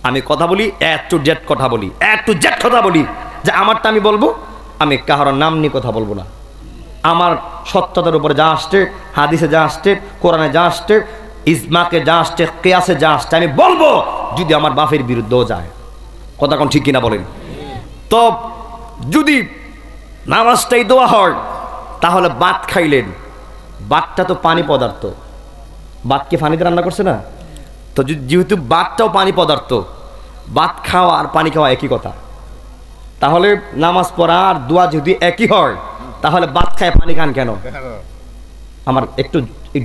আমি কথা বলি টু জেড কথা বলি, টু জেড কথা বলি, যে আমারটা আমি বলবো, আমি কাহার নাম নিয়ে কথা বলবো না। আমার সত্যতার উপরে যা আসছে, হাদিসে যা আসছে, কোরআনে যা আসছে, ইজমাকে যা আসছে, কিয়াসে যা আসছে, আমি বলবো, যদি আমার বাপের বিরুদ্ধেও যায়। কথা কোন ঠিক কিনা বলেন? তো যদি নামাজটাই দোয়া হয়, তাহলে ভাত খাইলেন, ভাতটা তো পানি পদার্থ, ভাতকে পানিতে রান্না করছে না? তো যেহেতু ভাতটাও পানি পদার্থ, ভাত খাওয়া আর পানি খাওয়া একই কথা। তাহলে নামাজ পড়া আর দোয়া যদি একই হয়, তাহলে ভাত খায় পানি খান কেন? আমার একটু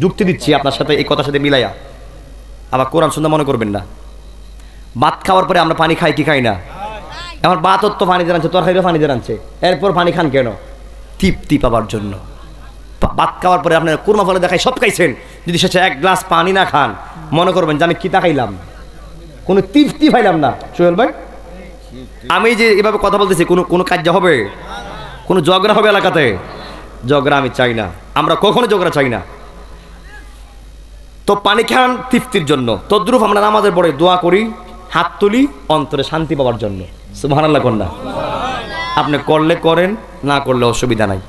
যুক্তি দিচ্ছি আপনার সাথে, এই কথার সাথে মিলাইয়া, আবার কোরআন শুনতে মনে করবেন না। ভাত খাওয়ার পরে আমরা পানি খাই কি খাই না? আমার ভাতও তো পানি জানাচ্ছে, তরকারিও পানি জানাচ্ছে, এরপর পানি খান কেন? তৃপ্তি পাবার জন্য। ভাত খাওয়ার পরে আপনার কুরমা ফলে দেখায় সব খাইছেন, যদি শেষে 1 গ্লাস পানি না খান, মনে করবেন যে আমি কি খাইলাম, কোনো তৃপ্তি পাইলাম না। সোহেল ভাই, আমি যে এভাবে কথা বলতেছি, কোনো কাজ হবে, কোনো ঝগড়া হবে এলাকাতে? ঝগড়া আমি চাই না, আমরা কখনো ঝগড়া চাই না। তো পানি খান তৃপ্তির জন্য, তদ্রুপ আমরা নামাজের পরে দোয়া করি, হাত তুলি অন্তরে শান্তি পাওয়ার জন্য। সুবহানাল্লাহ কন্যা, আপনি করলে করেন, না করলে অসুবিধা নাই।